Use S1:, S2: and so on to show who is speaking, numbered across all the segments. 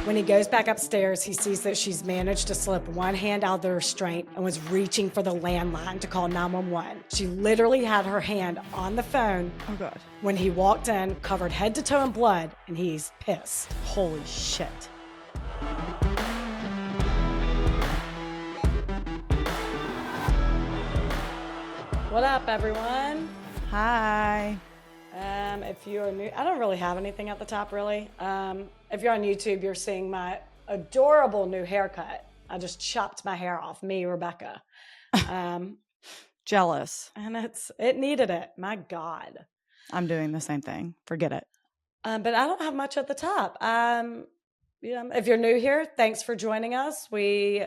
S1: When he goes back upstairs, he sees that she's managed to slip one hand out of the restraint and was reaching for the landline to call 911. She literally had her hand on the phone.
S2: Oh, God.
S1: When he walked in, covered head to toe in blood, and he's pissed.
S2: Holy shit.
S1: What up, everyone?
S2: Hi.
S1: If you're new, I don't really have anything at the top, really. If you're on YouTube, you're seeing my adorable new haircut. I just chopped my hair off, me, Rebecca.
S2: Jealous.
S1: And it needed it. My God.
S2: I'm doing the same thing. Forget it.
S1: But I don't have much at the top. If you're new here, thanks for joining us. We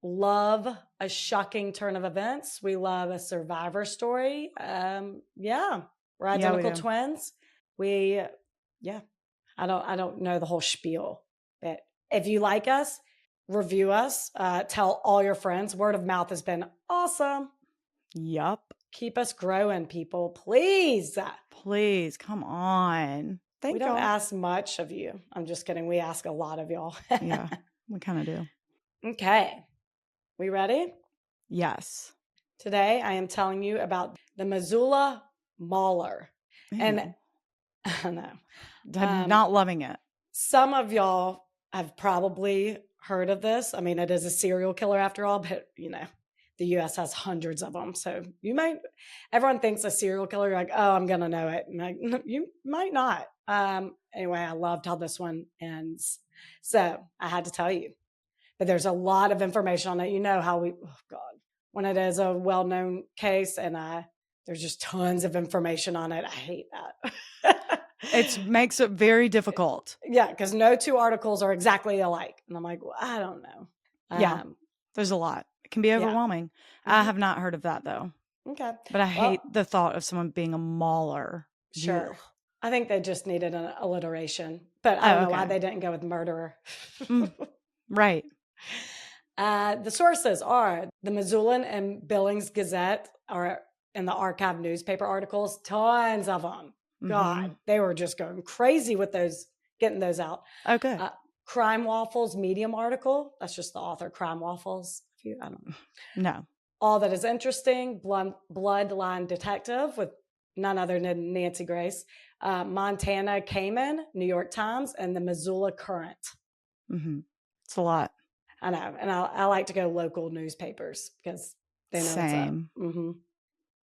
S1: love a shocking turn of events. We love a survivor story. We're identical twins. I don't know the whole spiel, but if you like us, review us, tell all your friends. Word of mouth has been awesome.
S2: Yup.
S1: Keep us growing, people, please.
S2: Please, come on.
S1: We don't ask much of you. I'm just kidding. We ask a lot of y'all.
S2: Yeah, we kind of do.
S1: Okay. We ready?
S2: Yes.
S1: Today, I am telling you about the Missoula Mauler.
S2: Ew.
S1: And I know.
S2: I'm not loving it.
S1: Some of y'all have probably heard of this. I mean, it is a serial killer after all, but the U.S. has hundreds of them. So everyone thinks a serial killer, you're like, oh, I'm going to know it. And like, no, you might not. Anyway, I loved how this one ends. So I had to tell you. But there's a lot of information on it. You know how when it is a well-known case and there's just tons of information on it. I hate that.
S2: It makes it very difficult.
S1: Yeah, because no two articles are exactly alike. And I'm like, well, I don't know.
S2: There's a lot. It can be overwhelming.
S1: Yeah.
S2: I have not heard of that, though.
S1: Okay.
S2: But I hate the thought of someone being a mauler.
S1: Sure.
S2: Ugh.
S1: I think they just needed an alliteration. But I don't know why they didn't go with murderer.
S2: Right.
S1: The sources are the Missoula and Billings Gazette are in the archive newspaper articles, tons of them. God, they were just going crazy with those, getting those out.
S2: Okay.
S1: Crime Waffles Medium article. That's just the author, Crime Waffles. I don't know.
S2: No.
S1: All That Is Interesting, Bloodline Detective with none other than Nancy Grace. Montana Cayman, New York Times, and the Missoula Current.
S2: It's a lot.
S1: I know. And I like to go local newspapers because they know
S2: Same.
S1: what's up.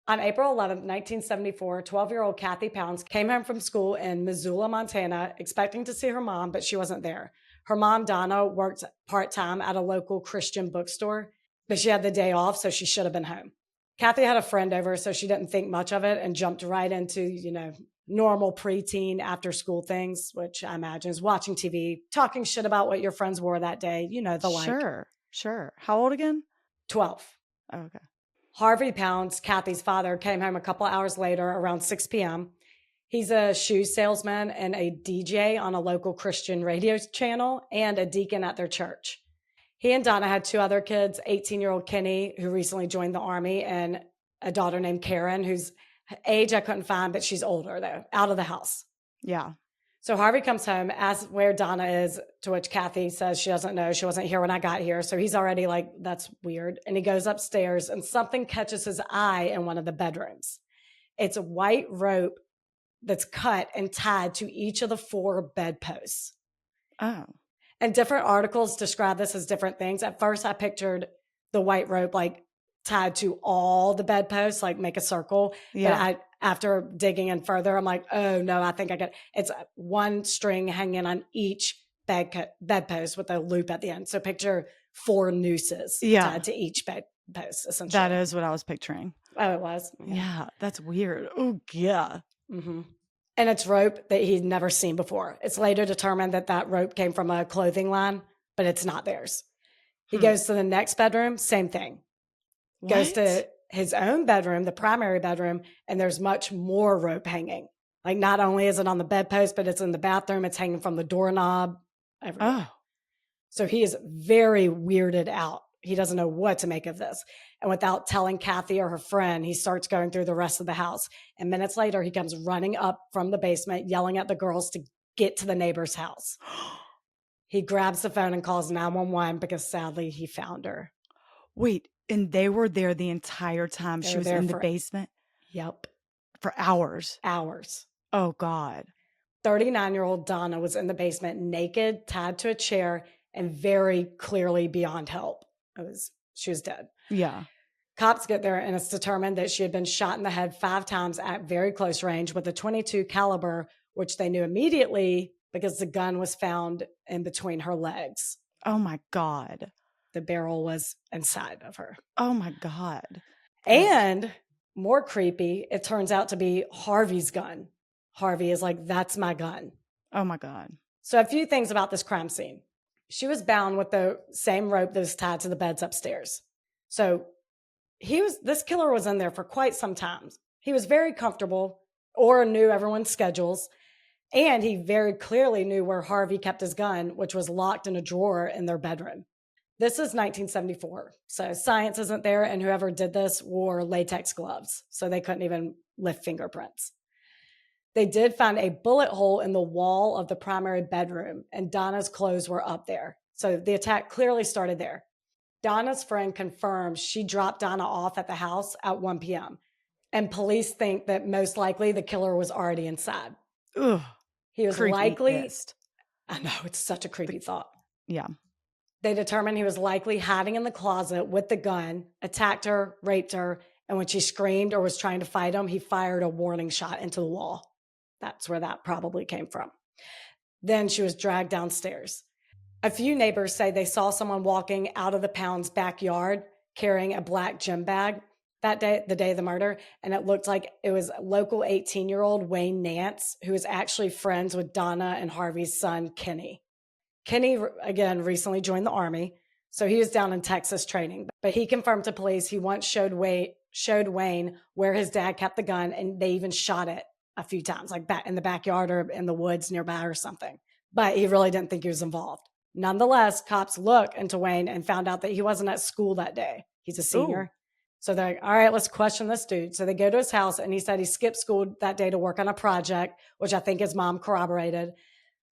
S1: On April 11th, 1974, 12-year-old Kathy Pounds came home from school in Missoula, Montana, expecting to see her mom, but she wasn't there. Her mom, Donna, worked part-time at a local Christian bookstore, but she had the day off, so she should have been home. Kathy had a friend over, so she didn't think much of it and jumped right into, normal preteen after-school things, which I imagine is watching TV, talking shit about what your friends wore that day, the like.
S2: Sure. How old again?
S1: 12.
S2: Oh, okay.
S1: Harvey Pounds, Kathy's father, came home a couple hours later around 6 p.m. He's a shoe salesman and a DJ on a local Christian radio channel and a deacon at their church. He and Donna had two other kids, 18-year-old Kenny, who recently joined the Army, and a daughter named Karen, whose age I couldn't find, but she's older, though, out of the house.
S2: Yeah.
S1: So Harvey comes home, asks where Donna is, to which Kathy says she doesn't know. She wasn't here when I got here. So he's already like, that's weird. And he goes upstairs and something catches his eye in one of the bedrooms. It's a white rope that's cut and tied to each of the 4 bedposts.
S2: Oh.
S1: And different articles describe this as different things. At first, I pictured the white rope like tied to all the bedposts, like make a circle.
S2: Yeah.
S1: But after digging in further, I'm like, oh no, I think it's one string hanging on each bedpost with a loop at the end. So picture 4 nooses tied to each bedpost, essentially.
S2: That is what I was picturing.
S1: Oh, it was?
S2: Yeah, that's weird. Oh, yeah.
S1: Mm-hmm. And it's rope that he'd never seen before. It's later determined that rope came from a clothing line, but it's not theirs. He goes to the next bedroom, same thing.
S2: What?
S1: Goes to his own bedroom, the primary bedroom, and there's much more rope hanging. Like not only is it on the bedpost, but it's in the bathroom. It's hanging from the doorknob. Everywhere.
S2: Oh.
S1: So he is very weirded out. He doesn't know what to make of this. And without telling Kathy or her friend, he starts going through the rest of the house. And minutes later, he comes running up from the basement, yelling at the girls to get to the neighbor's house. He grabs the phone and calls 911 because sadly he found her.
S2: Wait, and they were there the entire time
S1: They
S2: she
S1: were
S2: was
S1: there
S2: in the
S1: for,
S2: basement
S1: yep,
S2: for hours?
S1: hours.
S2: Oh, God.
S1: 39-year-old Donna was in the basement naked, tied to a chair, and very clearly beyond help. She was dead.
S2: Yeah.
S1: Cops get there and it's determined that she had been shot in the head 5 times at very close range with a .22 caliber, which they knew immediately because the gun was found in between her legs.
S2: Oh, my God.
S1: The barrel was inside of her.
S2: Oh, my God. Ugh.
S1: And more creepy, it turns out to be Harvey's gun. Harvey is like, that's my gun.
S2: Oh, my God.
S1: So a few things about this crime scene. She was bound with the same rope that was tied to the beds upstairs. So this killer was in there for quite some time. He was very comfortable or knew everyone's schedules. And he very clearly knew where Harvey kept his gun, which was locked in a drawer in their bedroom. This is 1974. So science isn't there. And whoever did this wore latex gloves. So they couldn't even lift fingerprints. They did find a bullet hole in the wall of the primary bedroom, and Donna's clothes were up there. So the attack clearly started there. Donna's friend confirms she dropped Donna off at the house at 1 p.m. And police think that most likely the killer was already inside.
S2: Ugh.
S1: He was likely,
S2: Creepiest.
S1: I know, it's such a creepy thought.
S2: Yeah.
S1: They determined he was likely hiding in the closet with the gun, attacked her, raped her, and when she screamed or was trying to fight him, he fired a warning shot into the wall. That's where that probably came from. Then she was dragged downstairs. A few neighbors say they saw someone walking out of the Pound's backyard carrying a black gym bag that day, the day of the murder, and it looked like it was local 18-year-old Wayne Nance, who was actually friends with Donna and Harvey's son, Kenny. Kenny, again, recently joined the Army, so he was down in Texas training, but he confirmed to police he once showed Wayne where his dad kept the gun, and they even shot it a few times, like back in the backyard or in the woods nearby or something. But he really didn't think he was involved. Nonetheless, cops look into Wayne and found out that he wasn't at school that day. He's a senior.
S2: Ooh.
S1: So they're like, all right, let's question this dude. So they go to his house and he said he skipped school that day to work on a project, which I think his mom corroborated.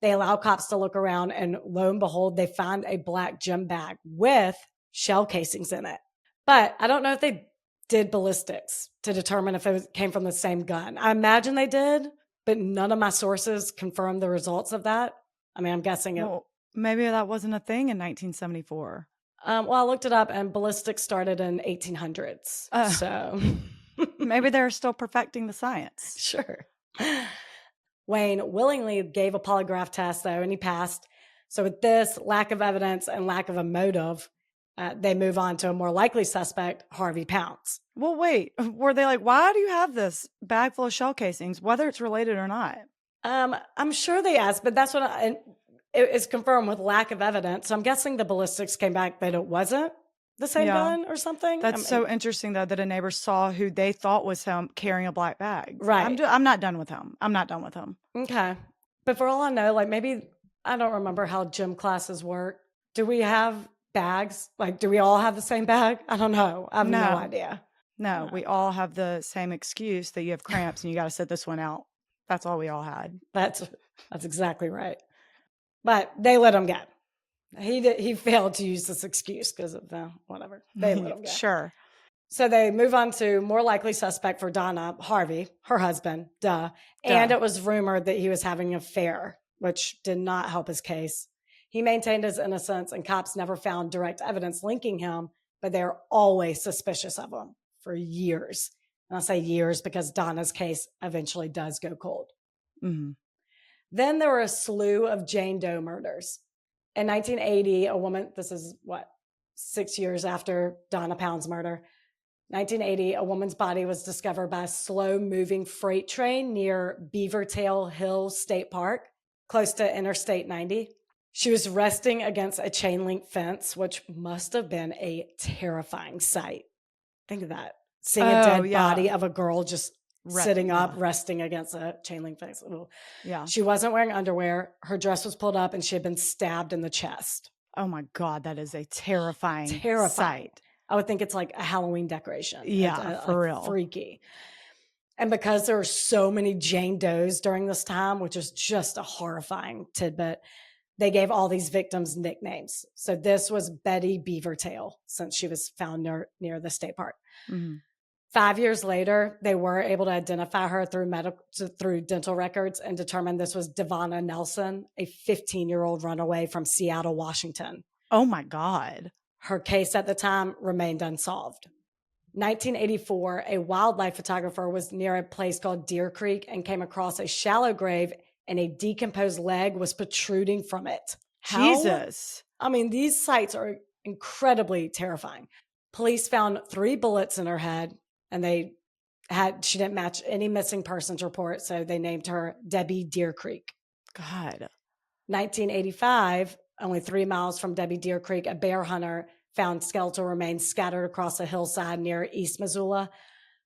S1: They allow cops to look around and lo and behold, they find a black gym bag with shell casings in it. But I don't know if they did ballistics to determine if it came from the same gun. I imagine they did, but none of my sources confirmed the results of that. I mean, I'm guessing it.
S2: Well, maybe that wasn't a thing in 1974.
S1: Well, I looked it up and ballistics started in 1800s. So
S2: maybe they're still perfecting the science.
S1: Sure. Wayne willingly gave a polygraph test though, and he passed. So with this lack of evidence and lack of a motive, they move on to a more likely suspect, Harvey Pounds.
S2: Well, wait, were they like, why do you have this bag full of shell casings, whether it's related or not?
S1: I'm sure they asked, but that's what it is confirmed with lack of evidence. So I'm guessing the ballistics came back that it wasn't the same gun or something.
S2: That's so interesting though, that a neighbor saw who they thought was him carrying a black bag.
S1: Right.
S2: I'm not done with him. I'm not done with him.
S1: Okay. But for all I know, like maybe, I don't remember how gym classes work. Do we have bags? Like, do we all have the same bag? I don't know. I have no idea.
S2: No, we all have the same excuse that you have cramps and you got to sit this one out. That's all we all had.
S1: That's exactly right. But they let him go. He failed to use this excuse because of the whatever. They let him go.
S2: Sure.
S1: So they move on to more likely suspect for Donna, Harvey, her husband, and it was rumored that he was having an affair, which did not help his case. He maintained his innocence and cops never found direct evidence linking him, but they're always suspicious of him for years. And I say years because Donna's case eventually does go cold.
S2: Mm-hmm.
S1: Then there were a slew of Jane Doe murders. In 1980, a woman, this is 6 years after Donna Pound's murder, 1980, a woman's body was discovered by a slow-moving freight train near Beavertail Hill State Park, close to Interstate 90. She was resting against a chain-link fence, which must have been a terrifying sight. Think of that. Seeing a dead body of a girl just sitting up, resting against a chain-link fence. Ooh.
S2: Yeah.
S1: She wasn't wearing underwear. Her dress was pulled up, and she had been stabbed in the chest.
S2: Oh, my God. That is a terrifying sight.
S1: I would think it's like a Halloween decoration.
S2: Yeah, for real.
S1: Freaky. And because there were so many Jane Does during this time, which is just a horrifying tidbit, they gave all these victims nicknames. So this was Betty Beavertail, since she was found near the state park.
S2: Mhm.
S1: 5 years later, they were able to identify her through dental records and determine this was Devonna Nelson, a 15-year-old runaway from Seattle, Washington.
S2: Oh my God.
S1: Her case at the time remained unsolved. 1984, a wildlife photographer was near a place called Deer Creek and came across a shallow grave, and a decomposed leg was protruding from it. How?
S2: Jesus.
S1: I mean, these sites are incredibly terrifying. Police found 3 bullets in her head, and she didn't match any missing persons report, so they named her Debbie Deer Creek.
S2: God.
S1: 1985, only 3 miles from Debbie Deer Creek, a bear hunter found skeletal remains scattered across a hillside near East Missoula.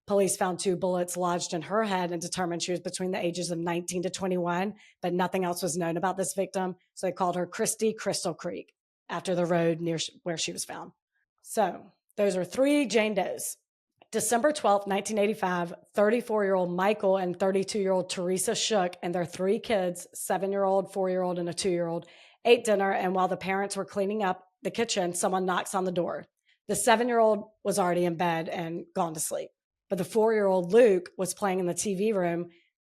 S1: Police found 2 bullets lodged in her head and determined she was between the ages of 19 to 21, but nothing else was known about this victim, so they called her Christy Crystal Creek after the road near where she was found. So those are 3 Jane Does. December 12th, 1985, 34-year-old Michael and 32-year-old Teresa Shook and their 3 kids, 7-year-old, 4-year-old, and a 2-year-old, ate dinner, and while the parents were cleaning up the kitchen, someone knocks on the door. The 7-year-old was already in bed and gone to sleep, but the 4-year-old Luke was playing in the TV room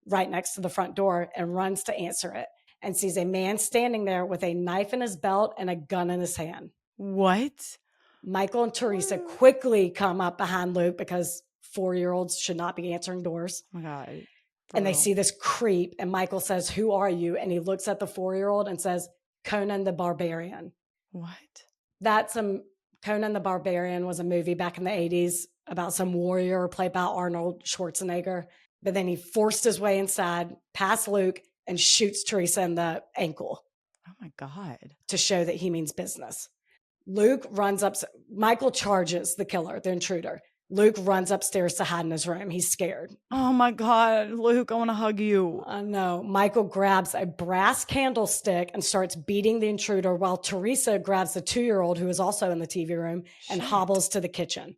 S1: right next to the front door and runs to answer it and sees a man standing there with a knife in his belt and a gun in his hand.
S2: What?
S1: Michael and Teresa quickly come up behind Luke because 4-year-olds should not be answering doors.
S2: Oh my God.
S1: And they see this creep, and Michael says, "Who are you?" And he looks at the 4-year-old and says, "Conan the Barbarian."
S2: What?
S1: Conan the Barbarian was a movie back in the 80s about some warrior played by Arnold Schwarzenegger. But then he forced his way inside, past Luke, and shoots Teresa in the ankle.
S2: Oh my God.
S1: To show that he means business. Michael charges the killer, the intruder. Luke runs upstairs to hide in his room. He's scared.
S2: Oh my God, Luke, I want to hug you.
S1: I know. Michael grabs a brass candlestick and starts beating the intruder while Teresa grabs the 2-year-old, who is also in the TV room, and hobbles to the kitchen.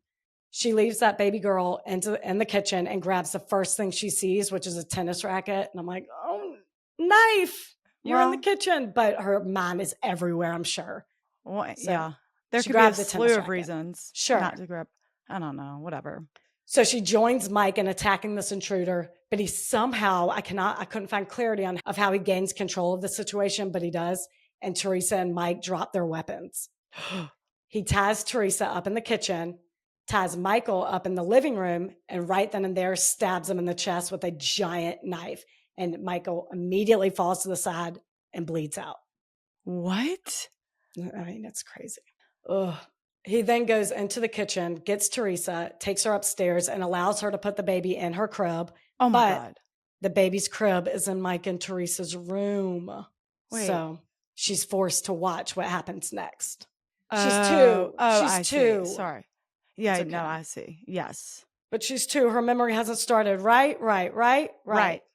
S1: She leaves that baby girl in the kitchen and grabs the first thing she sees, which is a tennis racket. And I'm like, oh, knife. You're in the kitchen. But her mind is everywhere, I'm sure.
S2: Well,
S1: So
S2: yeah. There
S1: she
S2: could be a
S1: grabs the tennis
S2: slew of
S1: racket.
S2: reasons
S1: Sure.
S2: not to grab. I don't know. Whatever.
S1: So she joins Mike in attacking this intruder, but he somehow, I couldn't find clarity on how he gains control of the situation, but he does. And Teresa and Mike drop their weapons. He ties Teresa up in the kitchen, ties Michael up in the living room, and right then and there stabs him in the chest with a giant knife. And Michael immediately falls to the side and bleeds out.
S2: What?
S1: I mean, it's crazy. Ugh. He then goes into the kitchen, gets Teresa, takes her upstairs, and allows her to put the baby in her crib.
S2: Oh my God.
S1: The baby's crib is in Mike and Teresa's room.
S2: Wait.
S1: So she's forced to watch what happens next.
S2: She's
S1: 2.
S2: Oh,
S1: she's
S2: I
S1: 2.
S2: See. Sorry. Yeah,
S1: okay.
S2: no, I see. Yes.
S1: But she's 2. Her memory hasn't started. Right.
S2: Correct.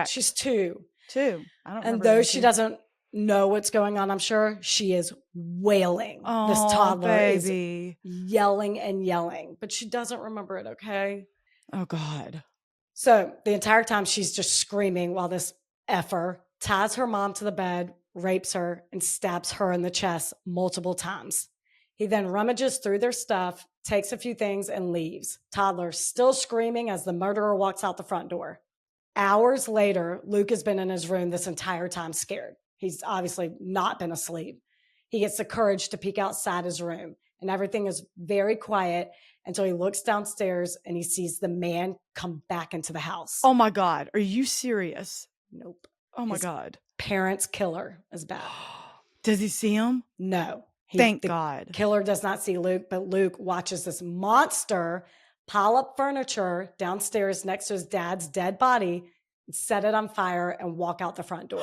S1: She's 2.
S2: 2. I don't
S1: And
S2: remember.
S1: though she doesn't know what's going on, I'm sure she is wailing.
S2: Oh,
S1: this toddler
S2: baby.
S1: is yelling and yelling, but she doesn't remember it. Okay.
S2: Oh God.
S1: So the entire time she's just screaming while this effer ties her mom to the bed, rapes her, and stabs her in the chest multiple times. He then rummages through their stuff, takes a few things, and leaves. Toddler still screaming as the murderer walks out the front door. Hours later, Luke has been in his room this entire time scared. He's obviously not been asleep. He gets the courage to peek outside his room, and everything is very quiet until he looks downstairs and he sees the man come back into the house.
S2: Oh my God. Are you serious?
S1: Nope.
S2: Oh my God.
S1: Parents' killer is back.
S2: Does he see him?
S1: No.
S2: Thank God.
S1: Killer does not see Luke, but Luke watches this monster pile up furniture downstairs next to his dad's dead body, set it on fire, and walk out the front door.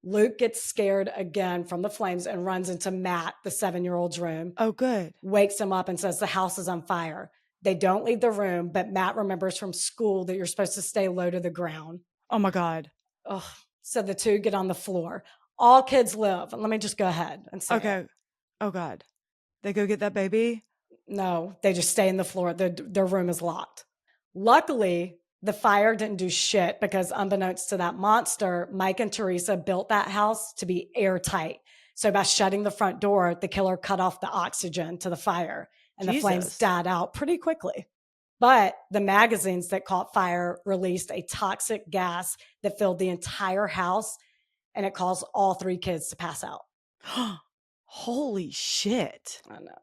S1: Luke gets scared again from the flames and runs into Matt, the 7-year-old's room.
S2: Oh, good.
S1: Wakes him up and says the house is on fire. They don't leave the room, but Matt remembers from school that you're supposed to stay low to the ground.
S2: Oh my God.
S1: Ugh. So the 2 get on the floor. All kids live. And let me just go ahead and say
S2: Okay. Oh God. They go get that baby?
S1: No, they just stay in the floor. Their room is locked. Luckily, The fire didn't do shit because, unbeknownst to that monster, Mike and Teresa built that house to be airtight. So by shutting the front door, the killer cut off the oxygen to the fire and the flames
S2: Jesus.
S1: died out pretty quickly. But the magazines that caught fire released a toxic gas that filled the entire house, and it caused all 3 kids to pass out.
S2: Holy shit.
S1: I know.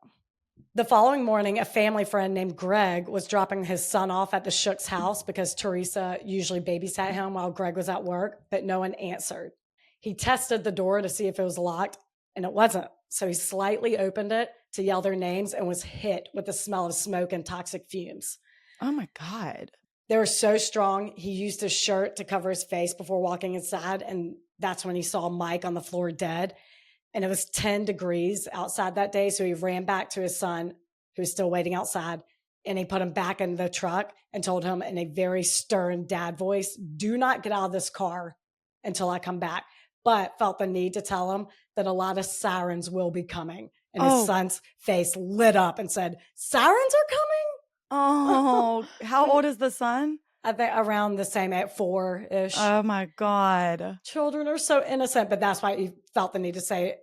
S1: The following morning, a family friend named Greg was dropping his son off at the Shook's house because Teresa usually babysat him while Greg was at work, but no one answered. He tested the door to see if it was locked, and it wasn't. So he slightly opened it to yell their names and was hit with the smell of smoke and toxic fumes.
S2: Oh my God.
S1: They were so strong, he used his shirt to cover his face before walking inside, and that's when he saw Mike on the floor dead. And it was 10 degrees outside that day. So he ran back to his son, who was still waiting outside, and he put him back in the truck and told him in a very stern dad voice, do not get out of this car until I come back. But felt the need to tell him that a lot of sirens will be coming. And his son's face lit up and said, sirens are coming?
S2: Oh, how old is the son?
S1: I think around the same at 4-ish.
S2: Oh my God.
S1: Children are so innocent, but that's why he felt the need to say,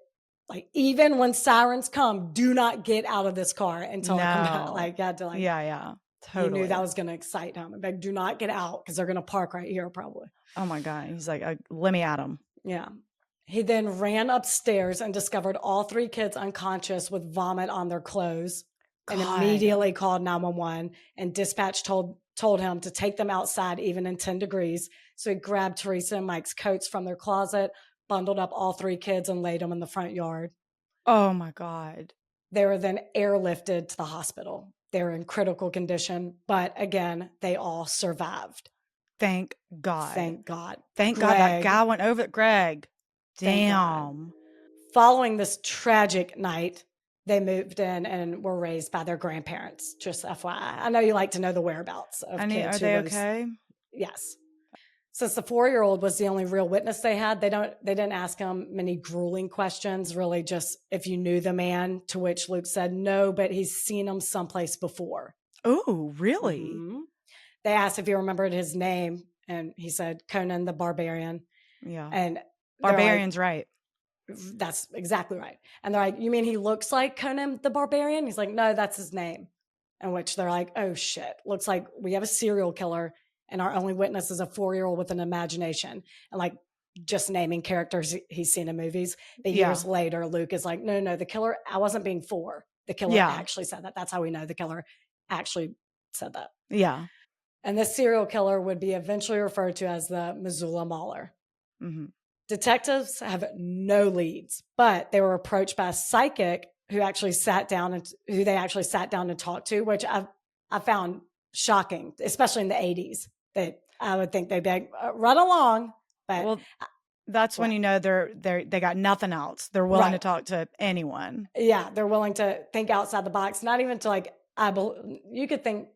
S1: like, even when sirens come, do not get out of this car until I come back. Like, you had to, like,
S2: yeah, totally.
S1: He knew that was going to excite him. Like, do not get out because they're going to park right here, probably.
S2: Oh my God. He's like, let me at him.
S1: Yeah. He then ran upstairs and discovered all 3 kids unconscious with vomit on their clothes, and immediately called 911. And dispatch told him to take them outside even in 10 degrees. So he grabbed Teresa and Mike's coats from their closet, bundled up all 3 kids, and laid them in the front yard.
S2: Oh my God.
S1: They were then airlifted to the hospital. They were in critical condition, but again, they all survived.
S2: Thank God.
S1: Thank God.
S2: Thank God that guy went over. Greg. Damn.
S1: Following this tragic night, they moved in and were raised by their grandparents. Just FYI. I know you like to know the whereabouts of kids.
S2: Are they okay?
S1: Yes. Since the 4-year-old was the only real witness they had, they didn't ask him many grueling questions, really just if you knew the man, to which Luke said no, but he's seen him someplace before.
S2: Oh, really?
S1: Mm-hmm. They asked if he remembered his name, and he said Conan the Barbarian.
S2: Yeah.
S1: And
S2: Barbarian's right.
S1: That's exactly right. And they're like, you mean he looks like Conan the Barbarian? He's like, no, that's his name. In which they're like, oh shit, looks like we have a serial killer and our only witness is a 4-year-old with an imagination. And like just naming characters he's seen in movies. But years later, Luke is like, no, the killer, I wasn't being for. The killer actually said that. That's how we know the killer actually said that.
S2: Yeah.
S1: And this serial killer would be eventually referred to as the Missoula Mauler.
S2: Mm-hmm.
S1: Detectives have no leads, but they were approached by a psychic who they actually sat down and talked to, which I found shocking, especially in the 80s. That I would think they'd be like, run along. But
S2: that's when you know they got nothing else. They're willing to talk to anyone.
S1: Yeah, they're willing to think outside the box, not even to like you could think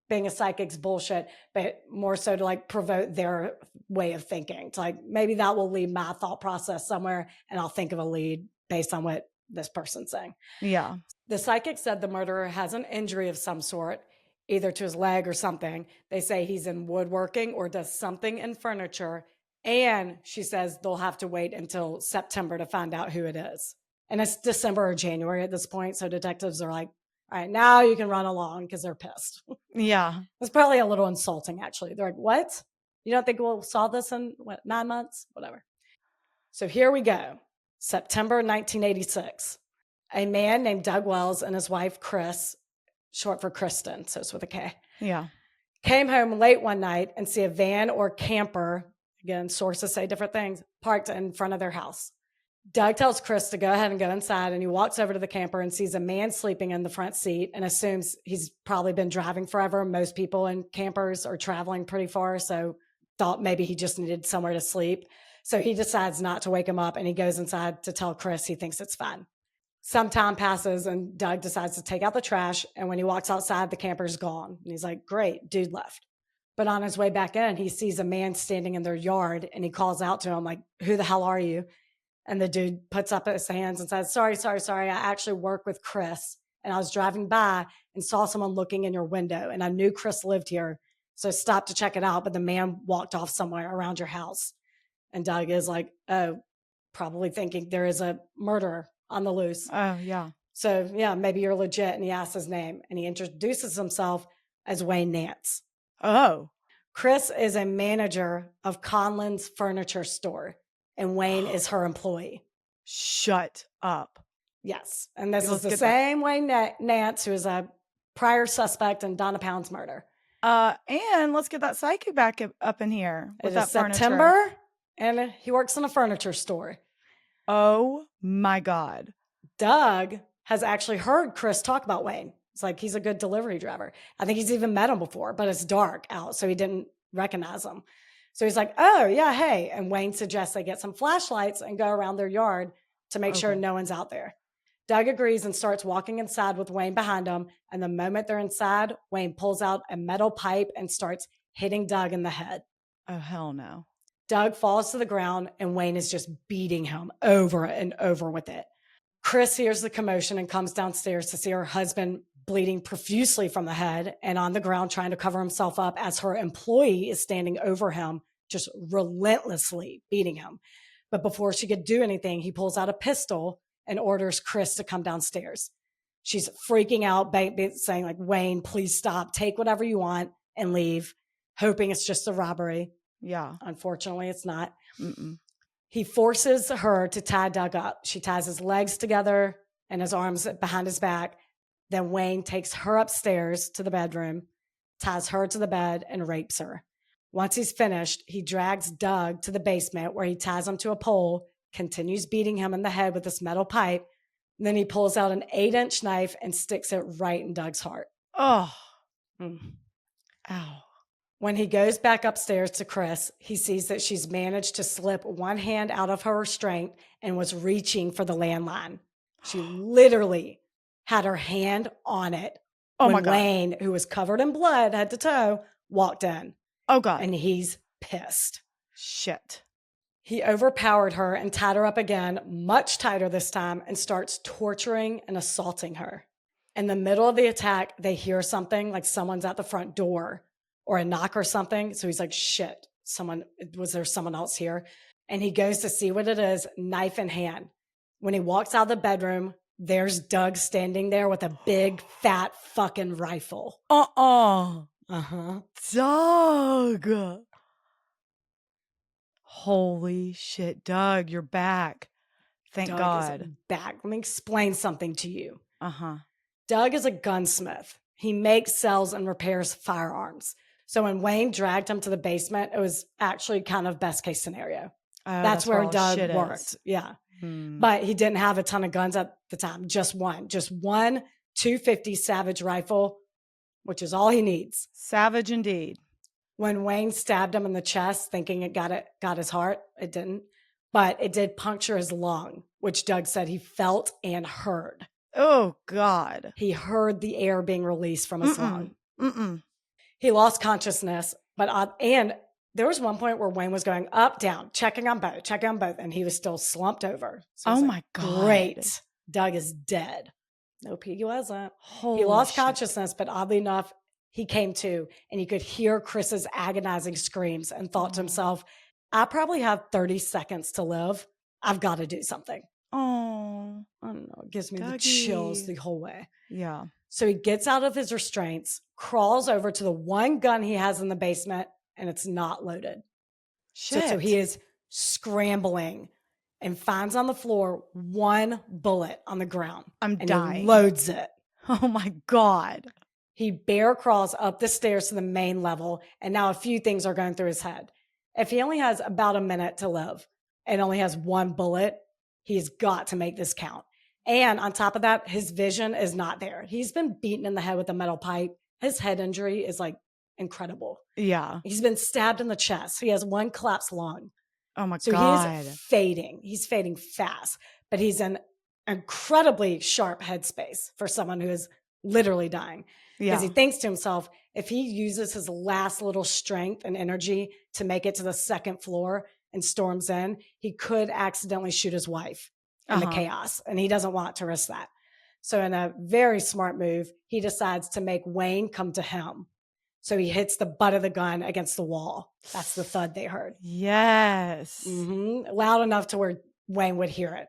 S1: being a psychic's bullshit, but more so to like provoke their way of thinking. It's like, maybe that will lead my thought process somewhere and I'll think of a lead based on what this person's saying.
S2: Yeah. The
S1: psychic said the murderer has an injury of some sort, either to his leg or something. They say he's in woodworking or does something in furniture. And she says they'll have to wait until September to find out who it is. And it's December or January at this point. So detectives are like, all right, now you can run along because they're pissed.
S2: Yeah.
S1: It's probably a little insulting, actually. They're like, what? You don't think we'll solve this in 9 months? Whatever. So here we go. September 1986. A man named Doug Wells and his wife, Chris, short for Kristen, so it's with a K.
S2: Yeah.
S1: Came home late one night and see a van or camper, again, sources say different things, parked in front of their house. Doug tells Chris to go ahead and go inside, and he walks over to the camper and sees a man sleeping in the front seat and assumes he's probably been driving forever. Most people in campers are traveling pretty far, so thought maybe he just needed somewhere to sleep. So he decides not to wake him up, and he goes inside to tell Chris he thinks it's fine. Some time passes, and Doug decides to take out the trash, and when he walks outside, the camper's gone. And he's like, great, dude left. But on his way back in, he sees a man standing in their yard, and he calls out to him like, who the hell are you? And the dude puts up his hands and says, sorry. I actually work with Chris. And I was driving by and saw someone looking in your window. And I knew Chris lived here. So stop to check it out. But the man walked off somewhere around your house. And Doug is like, oh, probably thinking there is a murderer on the loose.
S2: Oh, yeah.
S1: So, yeah, maybe you're legit. And he asks his name and he introduces himself as Wayne Nance.
S2: Oh.
S1: Chris is a manager of Conlon's furniture store, and Wayne is her employee.
S2: Shut up.
S1: Yes. And this is
S2: Let's
S1: the
S2: get that.
S1: same Wayne Nance, who is a prior suspect in Donna Pound's murder.
S2: And let's get that psychic back up in here with
S1: It
S2: that
S1: is
S2: furniture.
S1: September, and he works in a furniture store.
S2: Oh my God.
S1: Doug has actually heard Chris talk about Wayne. It's like he's a good delivery driver. I think he's even met him before, but it's dark out, so he didn't recognize him. So he's like, oh, yeah, hey. And Wayne suggests they get some flashlights and go around their yard to make sure no one's out there. Doug agrees and starts walking inside with Wayne behind him. And the moment they're inside, Wayne pulls out a metal pipe and starts hitting Doug in the head.
S2: Oh, hell no.
S1: Doug falls to the ground and Wayne is just beating him over and over with it. Chris hears the commotion and comes downstairs to see her husband bleeding profusely from the head and on the ground trying to cover himself up as her employee is standing over him, just relentlessly beating him. But before she could do anything, he pulls out a pistol and orders Chris to come downstairs. She's freaking out, saying like, Wayne, please stop, take whatever you want and leave, hoping it's just a robbery.
S2: Yeah.
S1: Unfortunately, it's not.
S2: Mm-mm.
S1: He forces her to tie Doug up. She ties his legs together and his arms behind his back. Then Wayne takes her upstairs to the bedroom, ties her to the bed, and rapes her. Once he's finished, he drags Doug to the basement where he ties him to a pole, continues beating him in the head with this metal pipe. And then he pulls out an 8-inch knife and sticks it right in Doug's heart.
S2: Oh.
S1: Ow. When he goes back upstairs to Chris, he sees that she's managed to slip one hand out of her restraint and was reaching for the landline. She literally had her hand on it when Wayne, who was covered in blood head to toe, walked in.
S2: Oh, God.
S1: And he's pissed.
S2: Shit.
S1: He overpowered her and tied her up again, much tighter this time, and starts torturing and assaulting her. In the middle of the attack, they hear something like someone's at the front door or a knock or something. So he's like, shit, was there someone else here? And he goes to see what it is, knife in hand. When he walks out of the bedroom, there's Doug standing there with a big, fat fucking rifle.
S2: Doug. Holy shit, Doug, you're back. Thank
S1: Doug
S2: God.
S1: Is back. Let me explain something to you.
S2: Uh-huh.
S1: Doug is a gunsmith. He makes, sells, and repairs firearms. So when Wayne dragged him to the basement, it was actually kind of best case scenario. That's where Doug worked. Yeah. But he didn't have a ton of guns at the time. Just one 250 Savage rifle, which is all he needs.
S2: Savage indeed.
S1: When Wayne stabbed him in the chest, thinking it got his heart, it didn't. But it did puncture his lung, which Doug said he felt and heard.
S2: Oh, God.
S1: He heard the air being released from his lung. He lost consciousness, and there was one point where Wayne was going up, down, checking on both, and he was still slumped over. So
S2: my God.
S1: Great. Doug is dead. Nope, he wasn't. He lost consciousness, but oddly enough, he came to, and he could hear Chris's agonizing screams and thought to himself, I probably have 30 seconds to live. I've got to do something.
S2: Oh.
S1: I don't know. It gives me the chills the whole way.
S2: Yeah.
S1: So he gets out of his restraints, crawls over to the one gun he has in the basement, and it's not loaded.
S2: Shit.
S1: So he is scrambling and finds on the floor one bullet on the ground.
S2: I'm dying.
S1: He loads it.
S2: Oh my God.
S1: He bear crawls up the stairs to the main level, and now a few things are going through his head. If he only has about a minute to live and only has one bullet, he's got to make this count. And on top of that, his vision is not there. He's been beaten in the head with a metal pipe. His head injury is like incredible.
S2: Yeah.
S1: He's been stabbed in the chest. He has one collapsed lung.
S2: Oh my
S1: So
S2: God.
S1: he's fading. He's fading fast, but he's in incredibly sharp headspace for someone who is literally dying. Because he thinks to himself, if he uses his last little strength and energy to make it to the second floor and storms in, he could accidentally shoot his wife in the chaos, and he doesn't want to risk that. So in a very smart move, he decides to make Wayne come to him. So he hits the butt of the gun against the wall. That's the thud they heard.
S2: Yes.
S1: Loud enough to where Wayne would hear it.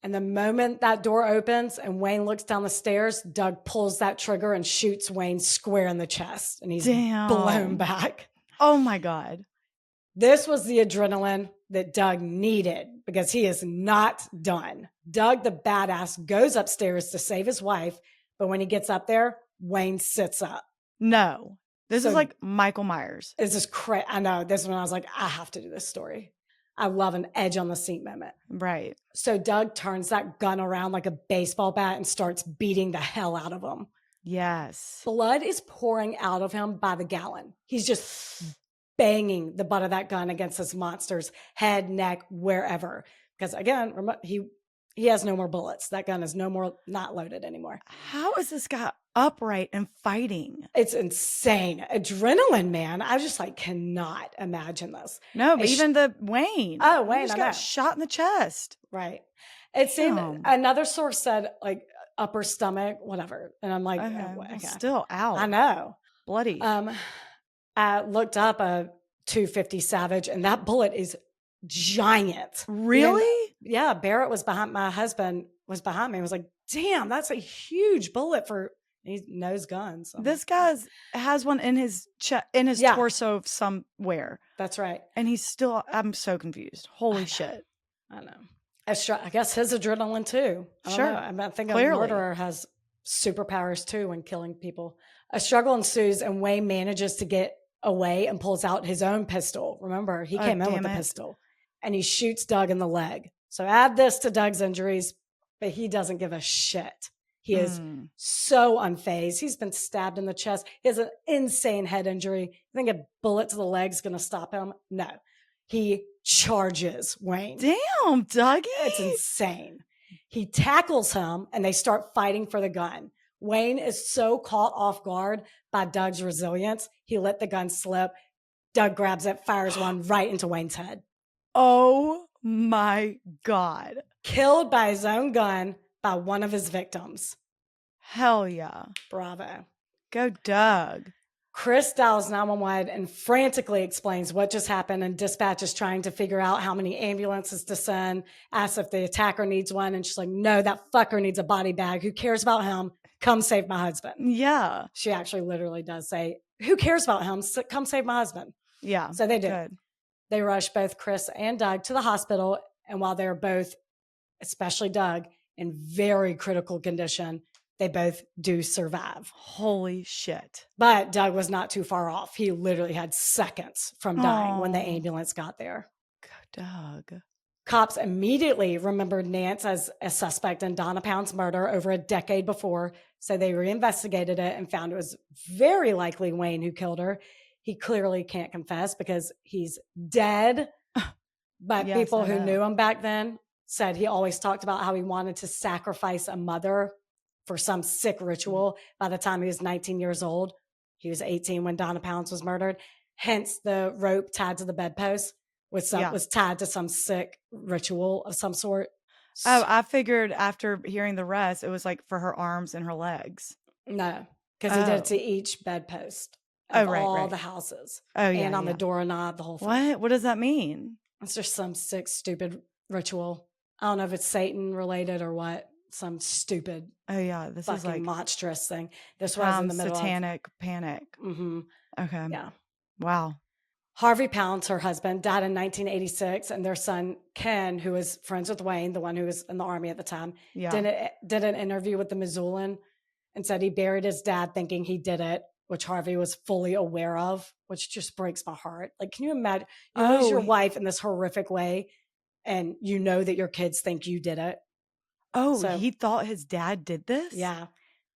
S1: And the moment that door opens and Wayne looks down the stairs, Doug pulls that trigger and shoots Wayne square in the chest. And he's blown back.
S2: Oh my God.
S1: This was the adrenaline that Doug needed because he is not done. Doug, the badass, goes upstairs to save his wife. But when he gets up there, Wayne sits up.
S2: No. This is like Michael Myers.
S1: This is crazy. I know. This is when I was like, I have to do this story. I love an edge on the seat moment.
S2: Right.
S1: So Doug turns that gun around like a baseball bat and starts beating the hell out of him.
S2: Yes.
S1: Blood is pouring out of him by the gallon. He's just banging the butt of that gun against this monster's head, neck, wherever. Because again, he has no more bullets. That gun is no more not loaded anymore.
S2: How is this guy upright and fighting?
S1: It's insane. Adrenaline, man. I just like cannot imagine this.
S2: No, but even the Wayne.
S1: Oh, Wayne,
S2: he just got shot in the chest.
S1: Right. It seemed another source said like upper stomach, whatever. And I'm like,
S2: okay. Still out.
S1: I know.
S2: Bloody.
S1: I looked up a 250 Savage and that bullet is giant.
S2: Really?
S1: Yeah. Barrett was behind, my husband was behind me. I was like, damn, that's a huge bullet for, he knows guns. So
S2: this guy has one in his torso somewhere.
S1: That's right.
S2: And he's still, I'm so confused. Holy shit.
S1: I know. I guess his adrenaline too.
S2: Sure.
S1: I think a murderer has superpowers too when killing people. A struggle ensues and Wayne manages to get away and pulls out his own pistol. Remember, he came in with a pistol and he shoots Doug in the leg. So add this to Doug's injuries, but he doesn't give a shit. He is so unfazed. He's been stabbed in the chest. He has an insane head injury. You think a bullet to the leg is going to stop him? No. He charges Wayne.
S2: Damn, Dougie.
S1: It's insane. He tackles him and they start fighting for the gun. Wayne is so caught off guard by Doug's resilience, he let the gun slip. Doug grabs it, fires one right into Wayne's head.
S2: Oh my God.
S1: Killed by his own gun by one of his victims.
S2: Hell yeah.
S1: Bravo.
S2: Go Doug.
S1: Chris dials 911 and frantically explains what just happened, and dispatch is trying to figure out how many ambulances to send, asks if the attacker needs one, and she's like, no, that fucker needs a body bag. Who cares about him? Come save my husband.
S2: Yeah.
S1: She actually literally does say, who cares about him? Come save my husband.
S2: Yeah.
S1: So they do.
S2: Good.
S1: They rush both Chris and Doug to the hospital, and while they're both, especially Doug, in very critical condition, they both do survive.
S2: Holy shit.
S1: But Doug was not too far off. He literally had seconds from dying when the ambulance got there.
S2: Go Doug.
S1: Cops immediately remembered Nance as a suspect in Donna Pound's murder over a decade before, so they reinvestigated it and found it was very likely Wayne who killed her. He clearly can't confess because he's dead, but
S2: Yes,
S1: people
S2: I
S1: who
S2: know.
S1: knew him back then said he always talked about how he wanted to sacrifice a mother for some sick ritual by the time he was 19 years old. He was 18 when Donna Pounds was murdered. Hence the rope tied to the bedpost was tied to some sick ritual of some sort.
S2: Oh, I figured after hearing the rest, it was like for her arms and her legs.
S1: No, because he did it to each bedpost
S2: Oh,
S1: of
S2: right,
S1: all
S2: right.
S1: the houses.
S2: Oh, yeah.
S1: And on the
S2: yeah.
S1: doorknob, the whole thing.
S2: What? What does that mean?
S1: It's just some sick, stupid ritual. I don't know if it's Satan related or what. Some stupid
S2: Oh, yeah. This is
S1: fucking
S2: like
S1: monstrous thing. This was in the middle
S2: satanic panic.
S1: of.
S2: Okay.
S1: Yeah.
S2: Wow.
S1: Harvey Pounds, her husband, died in 1986, and their son, Ken, who was friends with Wayne, the one who was in the army at the time,
S2: Yeah.
S1: did an interview with the Missoulan and said he buried his dad thinking he did it, which Harvey was fully aware of, which just breaks my heart. Like, can you imagine? You lose your wife in this horrific way, and you know that your kids think you did it.
S2: Oh,
S1: So-
S2: he thought his dad did this?
S1: Yeah.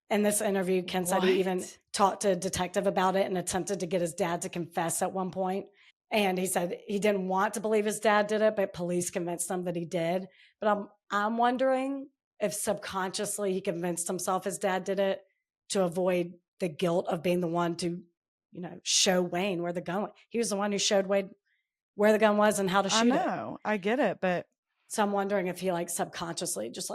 S1: In this interview, Ken said he even
S2: What?
S1: talked to a detective about it and attempted to get his dad to confess at one point. And he said he didn't want to believe his dad did it, but police convinced him that he did. But I'm wondering if subconsciously he convinced himself his dad did it to avoid the guilt of being the one to, show Wayne where the gun was. He was the one who showed Wayne where the gun was and how to shoot
S2: I
S1: it.
S2: know. I get it, but
S1: So I'm wondering if he subconsciously just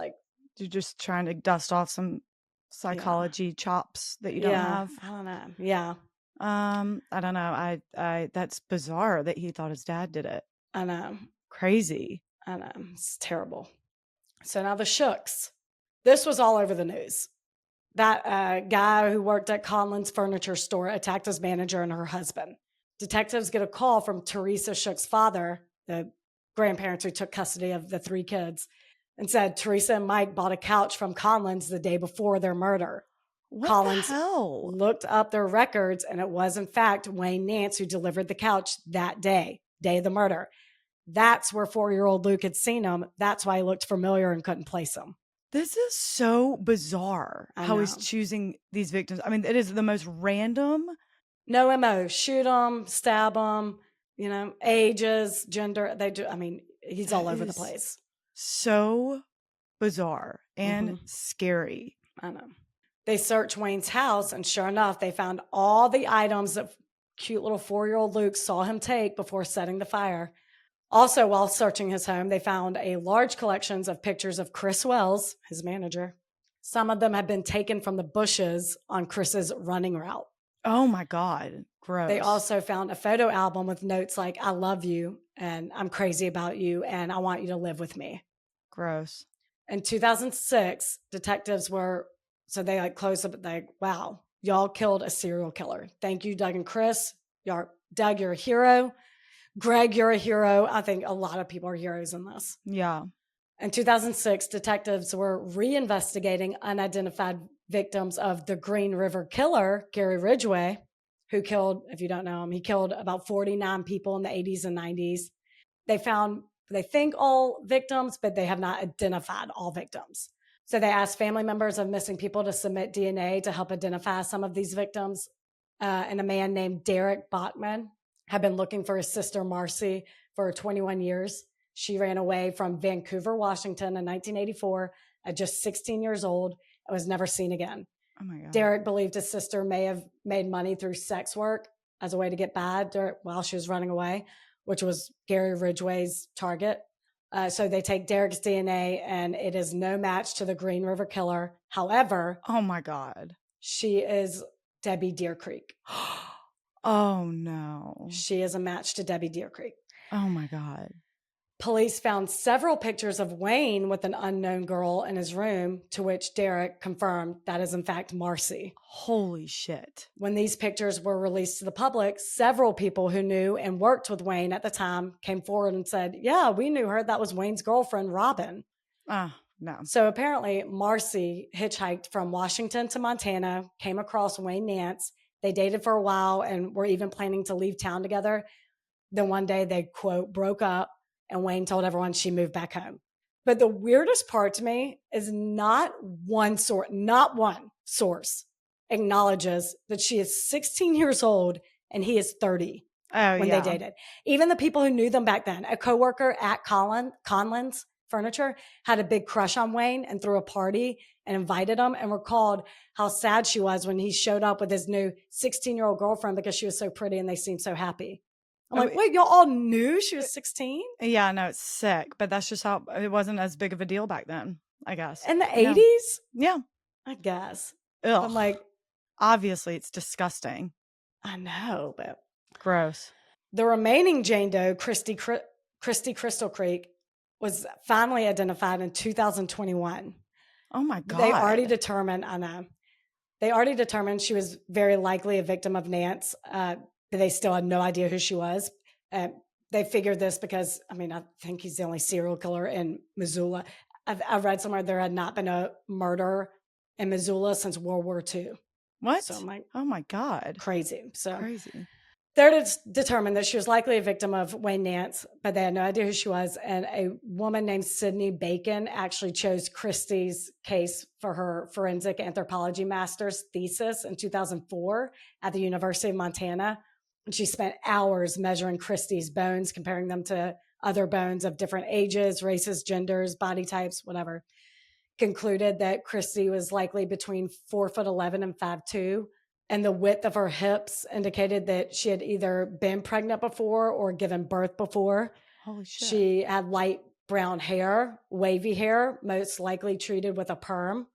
S2: you're just trying to dust off some psychology chops that you don't have.
S1: I don't know. Yeah.
S2: I don't know. That's bizarre that he thought his dad did it.
S1: I know.
S2: Crazy.
S1: I know. It's terrible. So now the Shooks. This was all over the news. That guy who worked at Conlin's furniture store attacked his manager and her husband. Detectives get a call from Teresa Shook's father, the grandparents who took custody of the 3 kids, and said Teresa and Mike bought a couch from Conlin's the day before their murder.
S2: What the
S1: Collins
S2: hell?
S1: looked up their records, and it was, in fact, Wayne Nance who delivered the couch that day of the murder. That's where 4-year-old Luke had seen him. That's why he looked familiar and couldn't place him.
S2: This is so bizarre
S1: I
S2: how he's
S1: know.
S2: choosing these victims. I mean, it is the most random.
S1: No MO. Shoot them, stab them, ages, gender. They do. I mean, he's all
S2: That
S1: over the
S2: is
S1: place.
S2: so bizarre and
S1: Mhm.
S2: scary.
S1: I know. They searched Wayne's house, and sure enough, they found all the items that cute little 4-year-old Luke saw him take before setting the fire. Also, while searching his home, they found a large collections of pictures of Chris Wells, his manager. Some of them had been taken from the bushes on Chris's running route.
S2: Oh my God.
S1: They
S2: Gross.
S1: also found a photo album with notes like, I love you, and I'm crazy about you, and I want you to live with me.
S2: Gross.
S1: In 2006, detectives they like closed up, like, wow, y'all killed a serial killer. Thank you, Doug and Chris. Doug, you're a hero. Greg, you're a hero. I think a lot of people are heroes in this.
S2: Yeah.
S1: In 2006, detectives were reinvestigating unidentified victims of the Green River Killer, Gary Ridgway, who killed, if you don't know him, he killed about 49 people in the 80s and 90s. They think all victims, but they have not identified all victims. So they asked family members of missing people to submit DNA to help identify some of these victims. And a man named Derek Bachman had been looking for his sister Marcy for 21 years. She ran away from Vancouver, Washington in 1984 at just 16 years old and was never seen again.
S2: Oh my God.
S1: Derek believed his sister may have made money through sex work as a way to get by while she was running away, which was Gary Ridgway's target. So they take Derek's DNA, and it is no match to the Green River Killer. However,
S2: Oh my God.
S1: she is Debbie Deer Creek.
S2: Oh no.
S1: She is a match to Debbie Deer Creek.
S2: Oh my God.
S1: Police found several pictures of Wayne with an unknown girl in his room, to which Derek confirmed that is in fact Marcy.
S2: Holy shit.
S1: When these pictures were released to the public, several people who knew and worked with Wayne at the time came forward and said, yeah, we knew her. That was Wayne's girlfriend, Robin.
S2: No.
S1: So apparently Marcy hitchhiked from Washington to Montana, came across Wayne Nance. They dated for a while and were even planning to leave town together. Then one day they, quote, broke up, and Wayne told everyone she moved back home. But the weirdest part to me is not one source acknowledges that she is 16 years old and he is 30 when they dated. Even the people who knew them back then, a coworker at Conlin's Furniture had a big crush on Wayne and threw a party and invited him, and recalled how sad she was when he showed up with his new 16-year-old girlfriend because she was so pretty and they seemed so happy. I'm like, wait, y'all all knew she was 16?
S2: Yeah, no, it's sick, but that's just how it wasn't as big of a deal back then, I guess.
S1: In the 80s?
S2: Yeah.
S1: I guess.
S2: Ugh.
S1: I'm like,
S2: obviously it's disgusting.
S1: I know, but
S2: gross.
S1: The remaining Jane Doe, Christy Crystal Creek, was finally identified in 2021.
S2: Oh my God.
S1: They already determined, she was very likely a victim of Nance, but they still had no idea who she was. They figured this because, I think he's the only serial killer in Missoula. I've read somewhere there had not been a murder in Missoula since World War II.
S2: What?
S1: So I'm like,
S2: oh my God.
S1: Crazy. So
S2: crazy.
S1: They're determined that she was likely a victim of Wayne Nance, but they had no idea who she was. And a woman named Sydney Bacon actually chose Christie's case for her forensic anthropology master's thesis in 2004 at the University of Montana. And she spent hours measuring Christie's bones, comparing them to other bones of different ages, races, genders, body types, whatever. Concluded that Christie was likely between 4'11" and 5'2". And the width of her hips indicated that she had either been pregnant before or given birth before.
S2: Holy shit.
S1: She had light brown hair, wavy hair, most likely treated with a perm.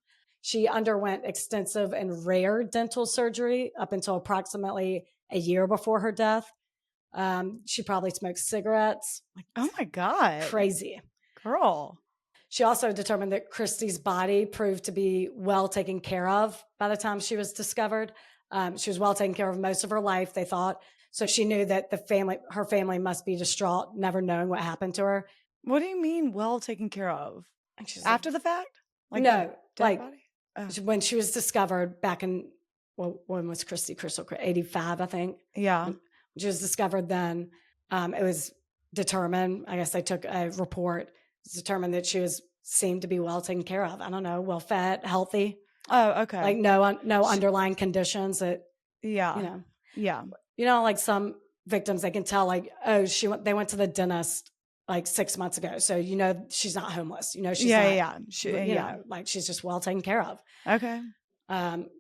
S1: She underwent extensive and rare dental surgery up until approximately a year before her death. She probably smoked cigarettes. Like,
S2: Oh my God.
S1: crazy.
S2: Girl.
S1: She also determined that Christie's body proved to be well taken care of by the time she was discovered. She was well taken care of most of her life, they thought. So she knew that her family must be distraught, never knowing what happened to her.
S2: What do you mean well taken care of?
S1: And she's like,
S2: After the fact? Like the
S1: no,
S2: dead
S1: like
S2: body? Oh.
S1: when she was discovered back in, well, when was Christy Crystal? 85, I think.
S2: Yeah.
S1: When she was discovered then, it was determined, I guess they took a report, it's determined that she seemed to be well taken care of. I don't know, well fed, healthy,
S2: Oh, okay.
S1: like no underlying conditions that,
S2: Yeah. Yeah.
S1: like some victims, they can tell like, oh, they went to the dentist like 6 months ago. So, she's not homeless. She's not, like she's just well taken care of.
S2: Okay.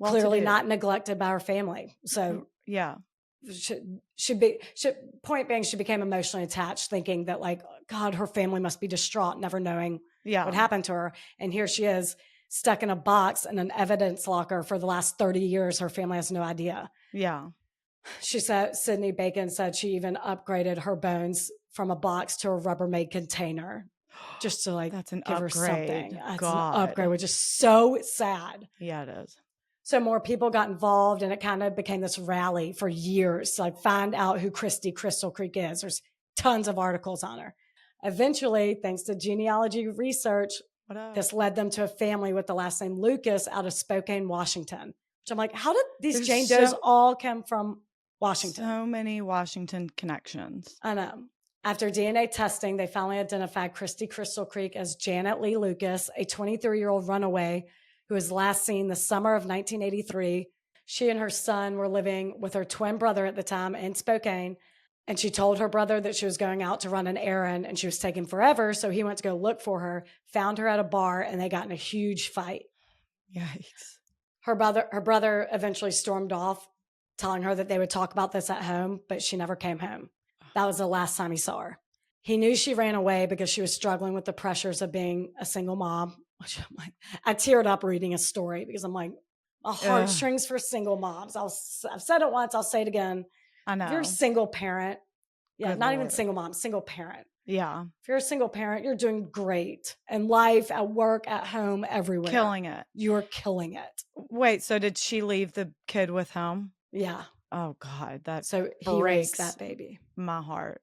S1: Clearly not neglected by her family. So
S2: yeah.
S1: Point being, she became emotionally attached, thinking that like, God, her family must be distraught, never knowing what happened to her. And here she is stuck in a box in an evidence locker for the last 30 years. Her family has no idea.
S2: Yeah.
S1: She said, Sydney Bacon said she even upgraded her bones from a box to a Rubbermaid container just to like
S2: That's an
S1: give
S2: upgrade.
S1: her something. That's
S2: God.
S1: an upgrade, which is so sad.
S2: Yeah, it is.
S1: So more people got involved, and it kind of became this rally for years to like find out who Christy Crystal Creek is. There's tons of articles on her. Eventually, thanks to genealogy research, this led them to a family with the last name Lucas out of Spokane, Washington. Which I'm like, how did these Jane Does all come from Washington?
S2: So many Washington connections.
S1: I know. After DNA testing, they finally identified Christy Crystal Creek as Janet Lee Lucas, a 23-year-old runaway who was last seen the summer of 1983. She and her son were living with her twin brother at the time in Spokane, and she told her brother that she was going out to run an errand and she was taking forever, so he went to go look for her, found her at a bar, and they got in a huge fight.
S2: Yikes.
S1: Her brother eventually stormed off, telling her that they would talk about this at home, but she never came home. That was the last time he saw her. He knew she ran away because she was struggling with the pressures of being a single mom. Which I'm like, I teared up reading a story because I'm like, my heartstrings for single moms. I've said it once, I'll say it again.
S2: I know.
S1: If you're a single parent, even single mom, single parent.
S2: Yeah.
S1: If you're a single parent, you're doing great in life, at work, at home, everywhere.
S2: Killing it.
S1: You're killing it.
S2: Wait, so did she leave the kid with him?
S1: Yeah.
S2: Oh God,
S1: so he raised that baby.
S2: My heart.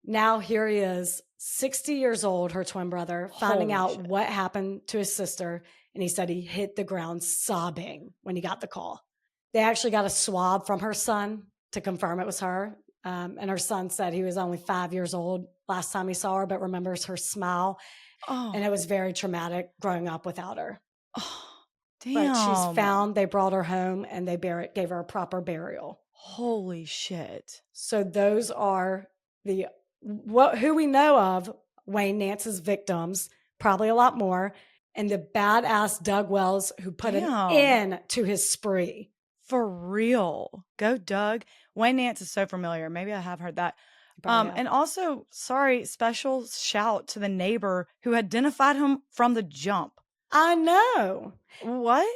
S1: Now here he is, 60 years old, her twin brother, finding out what happened to his sister. And he said he hit the ground sobbing when he got the call. They actually got a swab from her son to confirm it was her. And her son said he was only 5 years old last time he saw her, but remembers her smile.
S2: Oh.
S1: And it was very traumatic growing up without her.
S2: Oh, damn.
S1: But she's found, they brought her home, and they gave her a proper burial.
S2: Holy shit.
S1: So those are who we know of, Wayne Nance's victims, probably a lot more, and the badass Doug Wells who put an end to his spree.
S2: For real. Go Doug. Wayne Nance is so familiar. Maybe I have heard that. And also, special shout to the neighbor who identified him from the jump.
S1: I know.
S2: What?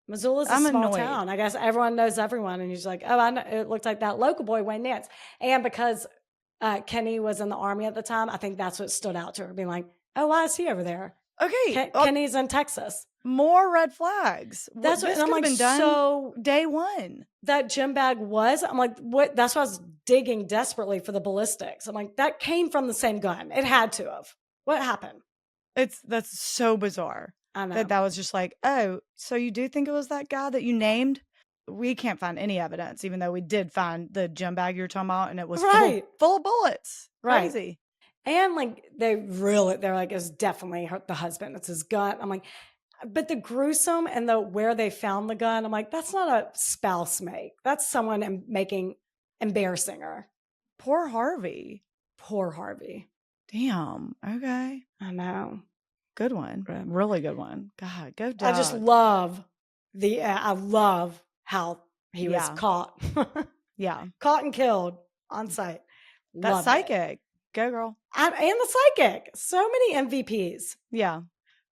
S1: Missoula's a small town. I guess everyone knows everyone. And he's like, oh, I know. It looked like that local boy, Wayne Nance. And because Kenny was in the Army at the time, I think that's what stood out to her, being like, oh, why is he over there?
S2: Okay.
S1: Kenny's in Texas.
S2: More red flags.
S1: That's what I'm like,
S2: been done so day one.
S1: That gym bag was, I'm like, what? That's why I was digging desperately for the ballistics. I'm like, that came from the same gun. It had to have. What happened?
S2: That's so bizarre.
S1: I know.
S2: That was just like, oh, so you do think it was that guy that you named? We can't find any evidence, even though we did find the gym bag you're talking about, and it was full of bullets.
S1: Right.
S2: Crazy.
S1: And like, they're like, it's definitely the husband. It's his gun. I'm like, but the gruesome and where they found the gun, I'm like, that's not a spouse make. That's someone embarrassing her.
S2: Poor Harvey.
S1: Poor Harvey.
S2: Damn. Okay.
S1: I know.
S2: Good one. Really good one. God, go Doug.
S1: I just love I love how he was caught.
S2: Yeah.
S1: Caught and killed on site.
S2: That's psychic. Go girl.
S1: And the psychic. So many MVPs.
S2: Yeah.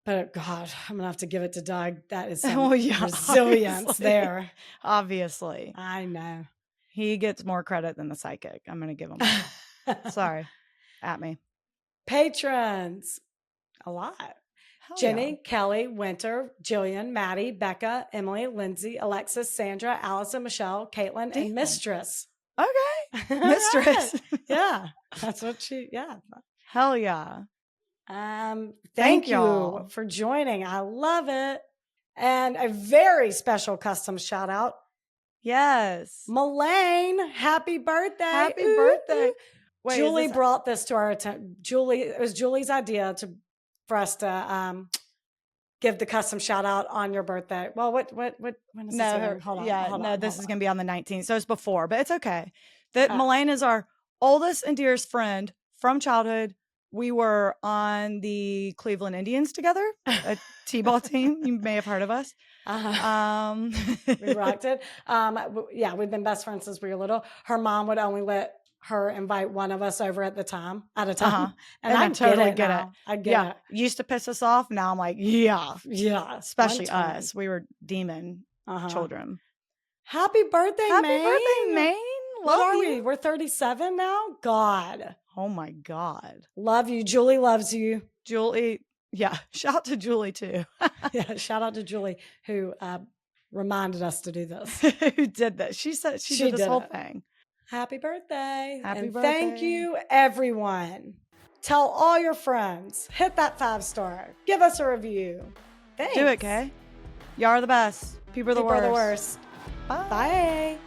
S1: But God, I'm gonna have to give it to Doug. That is some
S2: Well, yeah,
S1: resilience
S2: obviously.
S1: there.
S2: Obviously.
S1: I know.
S2: He gets more credit than the psychic. I'm going to give him that. Sorry. At me.
S1: Patrons. A lot.
S2: Hell
S1: Jenny,
S2: yeah.
S1: Kelly, Winter, Jillian, Maddie, Becca, Emily, Lindsay, Alexis, Sandra, Allison, Michelle, Caitlin,
S2: Damn.
S1: and Mistress.
S2: Okay. Mistress.
S1: Yeah. That's what yeah.
S2: Hell yeah.
S1: Thank you
S2: y'all
S1: for joining. I love it. And a very special custom shout out.
S2: Yes.
S1: Melaine, happy birthday.
S2: Happy birthday.
S1: Wait, Julie brought this to our attention. It was Julie's idea for us to give the custom shout out on your birthday. Well, when is this? Hold on.
S2: This is going to be on the 19th. So it's before, but it's okay. Melaine is our oldest and dearest friend from childhood. We were on the Cleveland Indians together, a T-ball team. You may have heard of us.
S1: We rocked it. Yeah, we've been best friends since we were little. Her mom would only let her invite one of us over at a time. And I totally get it. I get it.
S2: Used to piss us off. Now I'm like, yeah. Especially us. We were demon children.
S1: Happy birthday, Maine.
S2: Happy birthday, Maine.
S1: What are we? We're 37 now? God.
S2: Oh my God.
S1: Love you. Julie loves you.
S2: Julie. Yeah. Shout out to Julie too.
S1: Yeah. Shout out to Julie who reminded us to do this.
S2: Who did this? She said she did this whole thing.
S1: Happy birthday.
S2: Happy birthday.
S1: Thank you, everyone. Tell all your friends. Hit that 5-star. Give us a review. Thanks.
S2: Do it, Kay. Y'all are the best. People are the worst.
S1: Bye.